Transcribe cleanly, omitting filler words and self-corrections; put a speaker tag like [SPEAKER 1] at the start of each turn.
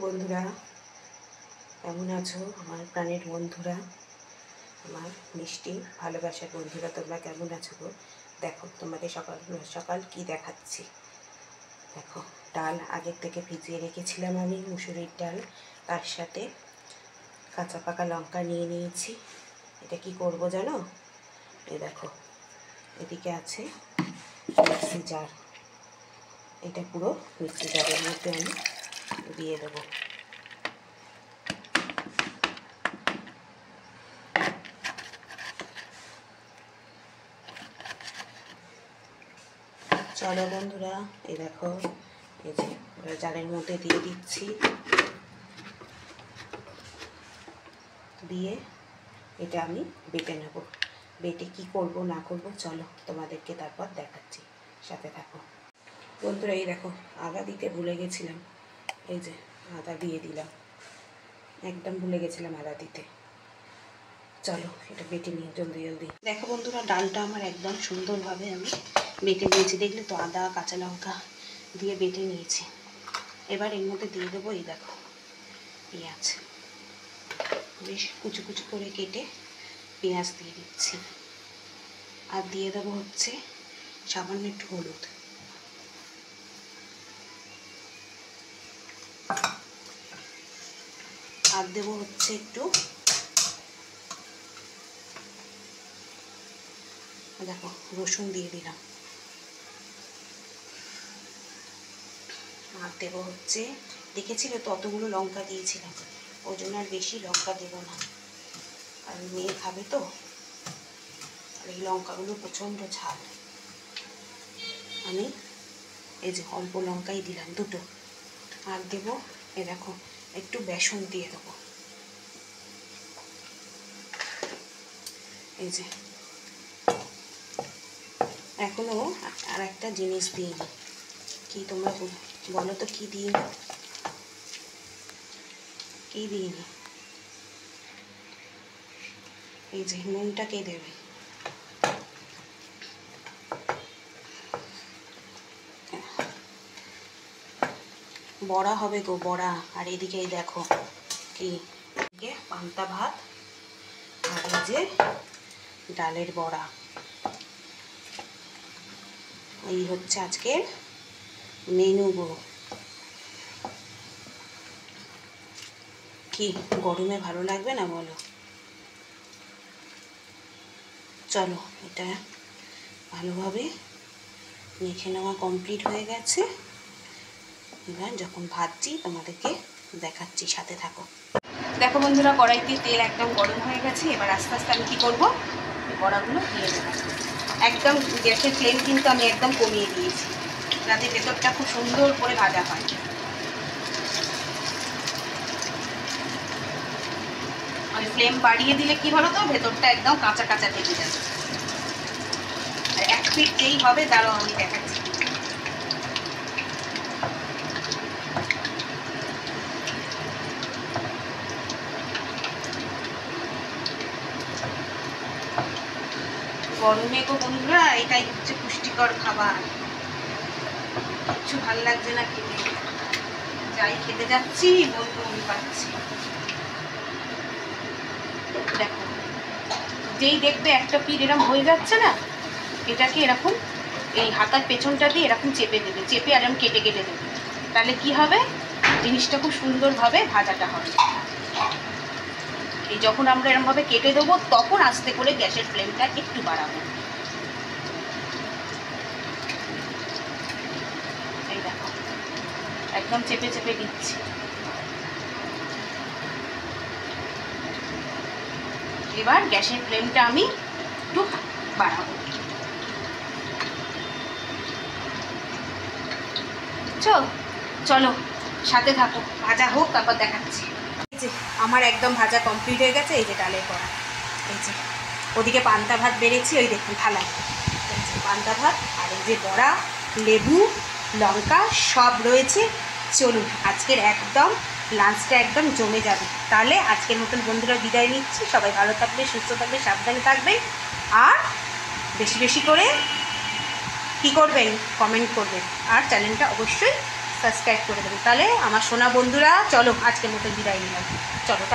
[SPEAKER 1] বন্ধুরা কেমন আছো? আমার প্রাণের বন্ধুরা, আমার মিষ্টি ভালোবাসার বন্ধুরা, তোমরা কেমন আছো গো? দেখো তোমাদের সকাল সকাল কি দেখাচ্ছি। দেখো, ডাল আগের থেকে ভিজিয়ে রেখেছিলাম আমি, মুসুরির ডাল। তার সাথে কাঁচা পাকা লঙ্কা নিয়ে নিয়েছি। এটা কি করব জানো? এই দেখো, এদিকে আছে মিক্সি জার। এটা পুরো মিক্সি জারের মধ্যে আমি দিয়ে দেবো। চলো বন্ধুরা, এই দেখো, এই যে জারের মধ্যে দিয়ে দিচ্ছি। দিয়ে এটা আমি বেটে নেব। বেটে কি করব না করব চলো তোমাদেরকে তারপর দেখাচ্ছি, সাথে থাকো বন্ধুরা। এই দেখো, আদা দিতে ভুলে গেছিলাম, এই যে আদা দিয়ে দিলাম, একদম ভুলে গেছিলাম আদা দিতে। চলো এটা বেটে নিই জলদি জলদি। দেখো বন্ধুরা, ডালটা আমার একদম সুন্দরভাবে আমি বেটে নিয়েছি। দেখলে তো, আদা কাঁচা লঙ্কা দিয়ে বেটে নিয়েছি। এবার এর মধ্যে দিয়ে দেবো, এই দেখো পেঁয়াজ, বেশ কুচু কুচু করে কেটে পেঁয়াজ দিয়ে দিচ্ছি। আর দিয়ে দেবো হচ্ছে সামান্য একটু হলুদ। আর দেবো হচ্ছে একটু, দেখো রসুন দিয়ে দিলাম। আর দেবো হচ্ছে, দেখেছিলে তো অতগুলো লঙ্কা দিয়েছিলাম, ওই জন্য আর বেশি লঙ্কা দেবো না, আর মেয়ে খাবে তো। আর এই লঙ্কাগুলো প্রচণ্ড ঝাল। আমি এই যে অল্প লঙ্কাই দিলাম, দুটো। আর দেবো, এ দেখো একটু বেসন দিয়ে দেবো। এই যে এখনো আর একটা জিনিস দিইনি, কি তোমরা বলো তো কি দিইনি? কি দিইনি? এই যে নুনটা কে দেবে? বড়া হবে গো, বড়া। আর এদিকে এই দেখো কি, পান্তা ভাত, আর এই যে ডালের বড়া। এই হচ্ছে আজকের মেনু গো। কি গরমে ভালো লাগবে না বলো? চলো এটা ভালোভাবে মেখে নেওয়া কমপ্লিট হয়ে গেছে। এবার যখন ভাজছি তোমাদেরকে দেখাচ্ছি, সাথে থাকো। দেখো বন্ধুরা, কড়াইতে তেল একদম গরম হয়ে গেছে। এবার আস্তে আস্তে আমি কি করবো, বড়াগুলো দিয়ে দেবো। একদম গ্যাসের ফ্লেম কিন্তু আমি একদম কমিয়ে দিয়েছি, যাতে ভেতরটা খুব সুন্দর করে ভাজা হয়। আর ফ্লেম বাড়িয়ে দিলে কি বলো তো, ভেতরটা একদম কাঁচা কাঁচা থেকে যাবে। আর এক পিঠ যেই হবে, দাঁড়াও আমি দেখাচ্ছি। গরমে গো বন্ধুরা, এটাই হচ্ছে পুষ্টিকর খাবার। কিচ্ছু ভাল লাগছে না খেতে, যাই খেতে যাচ্ছি বলতে বমি পাচ্ছি। দেখো, যেই দেখবে একটা পিঠ এরকম হয়ে যাচ্ছে না, এটাকে এরকম এই হাতার পেছনটা দিয়ে এরকম চেপে দেবে, চেপে এরকম কেটে কেটে দেবে। তাহলে কি হবে, জিনিসটা খুব সুন্দরভাবে ভাজাটা হবে। এই যখন আমরা এরকমভাবে কেটে দেবো, তখন আস্তে করে গ্যাসের ফ্লেমটা একটু বাড়াবো। এই দেখো, একদম চেপে চেপে দিচ্ছি। এবার গ্যাসের ফ্লেমটা আমি একটু বাড়াবো। চলো সাথে থাকো, ভাজা হোক, তারপর দেখাচ্ছি। এই যে আমার একদম ভাজা কমপ্লিট হয়ে গেছে। এই যে ডালের বড়া, এই যে ওদিকে পান্তা ভাত বেড়েছি, ওই দেখুন থালায়। এই যে পান্তা ভাত, আর এই যে বড়া, লেবু, লঙ্কা সব রয়েছে। চলুন আজকের একদম লাঞ্চটা একদম জমে যাবে। তাহলে আজকের মতন বন্ধুরা বিদায় নিচ্ছি। সবাই ভালো থাকবে, সুস্থ থাকবে, সাবধানে থাকবে। আর বেশি বেশি করে কি করবেন, কমেন্ট করবেন। আর চ্যানেলটা অবশ্যই
[SPEAKER 2] সাবস্ক্রাইব করে দেবে। তাহলে আমার সোনা বন্ধুরা চলো আজকের মতো বিদায় নিলাম, চলো।